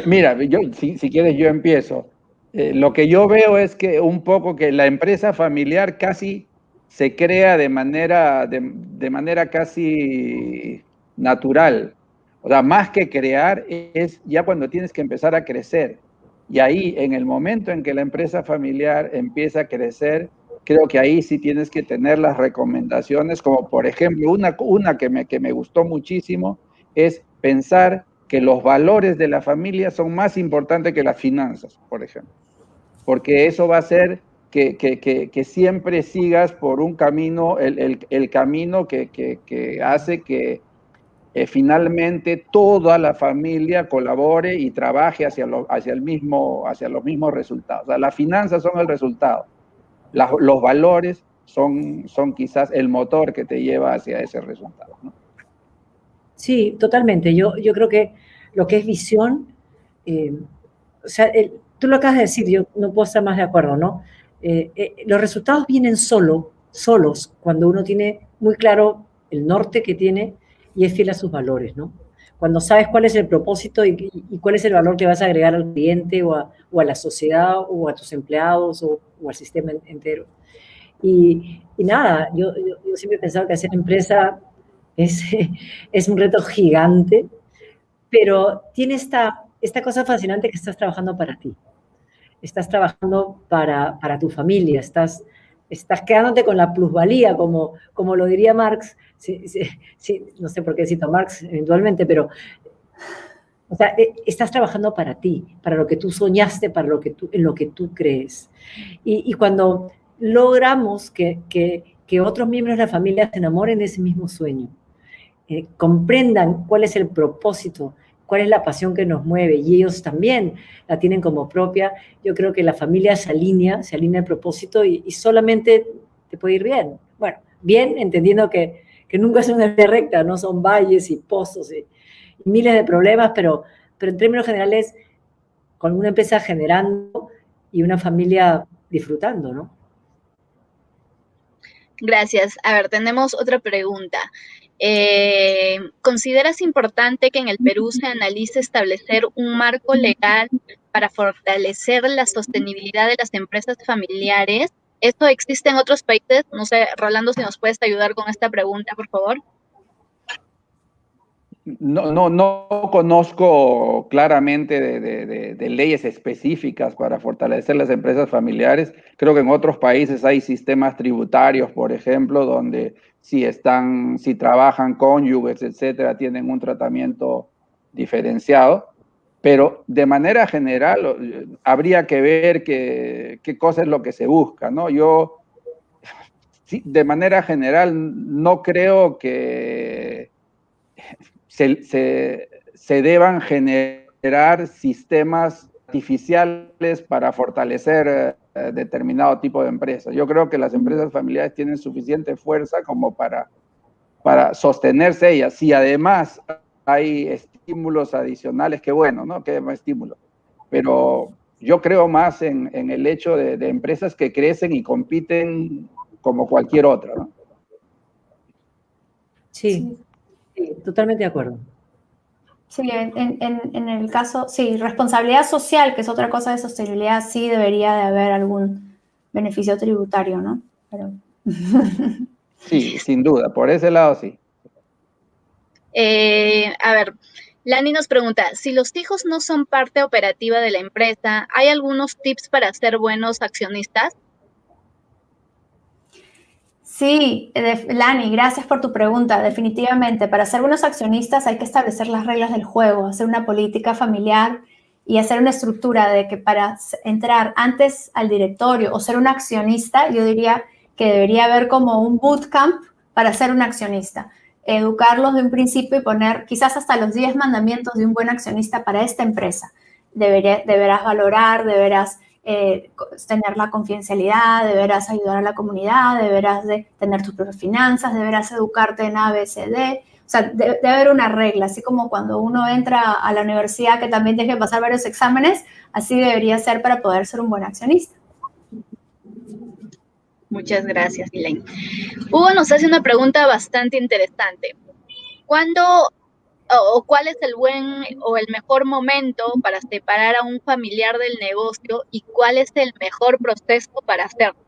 Mira, si quieres yo empiezo. Lo que yo veo es que un poco que la empresa familiar casi se crea de manera casi natural. O sea, más que crear es ya cuando tienes que empezar a crecer. Y ahí, en el momento en que la empresa familiar empieza a crecer, creo que ahí sí tienes que tener las recomendaciones, como por ejemplo, una que me gustó muchísimo, es pensar que los valores de la familia son más importantes que las finanzas, por ejemplo. Porque eso va a hacer que siempre sigas por un camino, el camino que hace que finalmente toda la familia colabore y trabaje hacia los mismos resultados. O sea, las finanzas son el resultado. Los valores son quizás el motor que te lleva hacia ese resultado, ¿no? Sí, totalmente. Yo creo que lo que es visión, o sea, tú lo acabas de decir, yo no puedo estar más de acuerdo, ¿no? Los resultados vienen solos, cuando uno tiene muy claro el norte que tiene y es fiel a sus valores, ¿no? Cuando sabes cuál es el propósito y cuál es el valor que vas a agregar al cliente o a la sociedad o a tus empleados o al sistema entero. Y nada, yo siempre he pensado que hacer empresa es, es un reto gigante, pero tiene esta cosa fascinante que estás trabajando para ti. Estás trabajando para tu familia, estás quedándote con la plusvalía, como lo diría Marx. Sí, no sé por qué cito a Marx eventualmente, pero o sea, estás trabajando para ti, para lo que tú soñaste, en lo que tú crees. Y cuando logramos que otros miembros de la familia se enamoren de ese mismo sueño, comprendan cuál es el propósito, cuál es la pasión que nos mueve, y ellos también la tienen como propia, yo creo que la familia se alinea el propósito y solamente te puede ir bien. Bueno, bien entendiendo que nunca es una vía recta, no son valles y pozos y miles de problemas, pero en términos generales, con una empresa generando y una familia disfrutando, ¿no? Gracias. A ver, tenemos otra pregunta. ¿Consideras importante que en el Perú se analice establecer un marco legal para fortalecer la sostenibilidad de las empresas familiares? ¿Esto existe en otros países? No sé, Rolando, si nos puedes ayudar con esta pregunta, por favor. No conozco claramente de leyes específicas para fortalecer las empresas familiares. Creo que en otros países hay sistemas tributarios, por ejemplo, donde si trabajan cónyuges, etcétera, tienen un tratamiento diferenciado. Pero de manera general habría que ver qué cosa es lo que se busca, ¿no? Yo, sí, de manera general, no creo que se deban generar sistemas artificiales para fortalecer determinado tipo de empresas. Yo creo que las empresas familiares tienen suficiente fuerza como para sostenerse ellas. Si además hay estímulos adicionales, qué bueno, ¿no? Qué estímulo. Pero yo creo más en el hecho de empresas que crecen y compiten como cualquier otra, ¿no? Sí, totalmente de acuerdo. Sí, en el caso, sí, responsabilidad social, que es otra cosa de sostenibilidad, sí debería de haber algún beneficio tributario, ¿no? Pero... Sí, sin duda, por ese lado sí. A ver, Lani nos pregunta, si los hijos no son parte operativa de la empresa, ¿hay algunos tips para ser buenos accionistas? Sí, Lani, gracias por tu pregunta. Definitivamente, para ser buenos accionistas hay que establecer las reglas del juego, hacer una política familiar y hacer una estructura de que para entrar antes al directorio o ser un accionista, yo diría que debería haber como un bootcamp para ser un accionista. Educarlos de un principio y poner quizás hasta los 10 mandamientos de un buen accionista para esta empresa. Deberás valorar, deberás tener la confidencialidad, deberás ayudar a la comunidad, deberás de tener tus propias finanzas, deberás educarte en ABCD. O sea, debe haber una regla, así como cuando uno entra a la universidad que también tiene que pasar varios exámenes, así debería ser para poder ser un buen accionista. Muchas gracias, Elaine. Hugo nos hace una pregunta bastante interesante. ¿Cuándo o cuál es el buen o el mejor momento para separar a un familiar del negocio y cuál es el mejor proceso para hacerlo?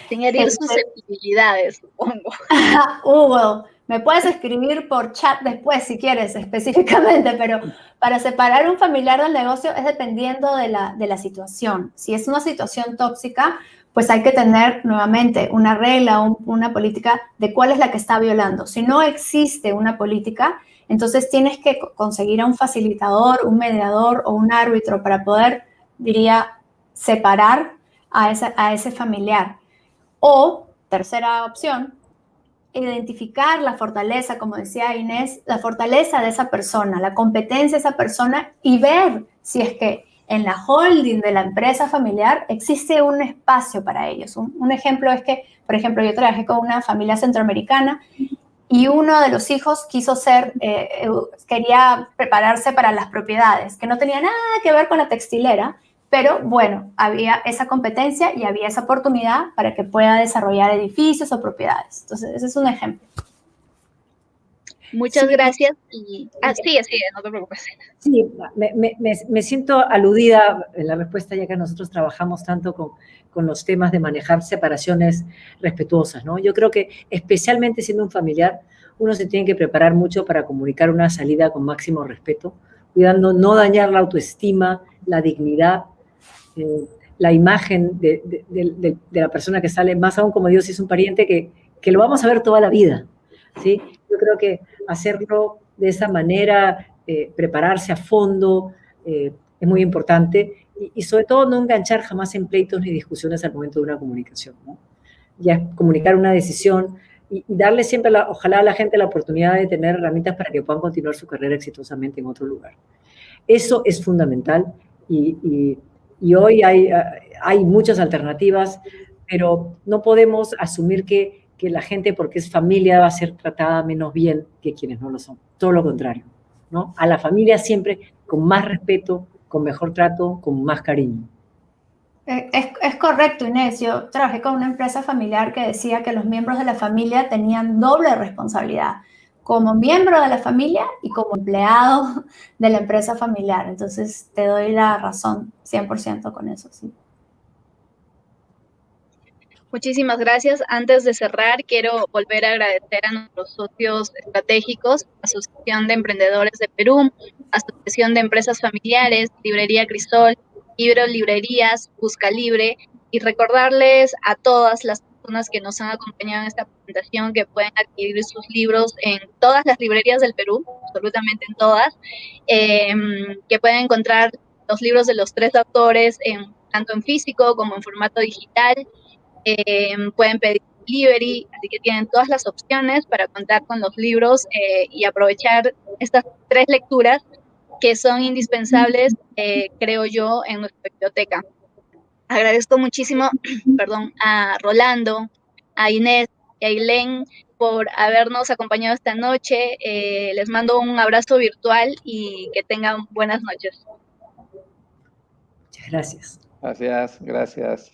Sin herir susceptibilidades, supongo. Hugo, Me puedes escribir por chat después si quieres específicamente, pero para separar un familiar del negocio es dependiendo de la situación. Si es una situación tóxica, pues hay que tener nuevamente una regla, una política de cuál es la que está violando. Si no existe una política, entonces tienes que conseguir a un facilitador, un mediador o un árbitro para poder, diría, separar a ese familiar. O, tercera opción, identificar la fortaleza, como decía Inés, la fortaleza de esa persona, la competencia de esa persona y ver si es que en la holding de la empresa familiar existe un espacio para ellos. Un ejemplo es que, por ejemplo, yo trabajé con una familia centroamericana y uno de los hijos quería prepararse para las propiedades, que no tenía nada que ver con la textilera, pero bueno, había esa competencia y había esa oportunidad para que pueda desarrollar edificios o propiedades. Entonces, ese es un ejemplo. Muchas gracias. Y, sí, no te preocupes. Sí, me siento aludida en la respuesta, ya que nosotros trabajamos tanto con los temas de manejar separaciones respetuosas, ¿no? Yo creo que especialmente siendo un familiar, uno se tiene que preparar mucho para comunicar una salida con máximo respeto, cuidando no dañar la autoestima, la dignidad, la imagen de la persona que sale, más aún como Dios si es un pariente que lo vamos a ver toda la vida, ¿sí? Yo creo que hacerlo de esa manera, prepararse a fondo, es muy importante y sobre todo no enganchar jamás en pleitos ni discusiones al momento de una comunicación, ¿no? Ya comunicar una decisión y darle siempre, ojalá a la gente la oportunidad de tener herramientas para que puedan continuar su carrera exitosamente en otro lugar. Eso es fundamental y hoy hay muchas alternativas, pero no podemos asumir que la gente, porque es familia, va a ser tratada menos bien que quienes no lo son. Todo lo contrario, ¿no? A la familia siempre con más respeto, con mejor trato, con más cariño. Es correcto, Inés. Yo trabajé con una empresa familiar que decía que los miembros de la familia tenían doble responsabilidad, como miembro de la familia y como empleado de la empresa familiar. Entonces, te doy la razón 100% con eso, sí. Muchísimas gracias. Antes de cerrar, quiero volver a agradecer a nuestros socios estratégicos, Asociación de Emprendedores de Perú, Asociación de Empresas Familiares, Librería Crisol, Librerías, Busca Libre, y recordarles a todas las personas que nos han acompañado en esta presentación que pueden adquirir sus libros en todas las librerías del Perú, absolutamente en todas, que pueden encontrar los libros de los 3 autores tanto en físico como en formato digital. Pueden pedir delivery, así que tienen todas las opciones para contar con los libros y aprovechar estas 3 lecturas que son indispensables, creo yo, en nuestra biblioteca. Agradezco muchísimo, a Rolando, a Inés y a Ailén por habernos acompañado esta noche. Les mando un abrazo virtual y que tengan buenas noches. Muchas gracias. Gracias.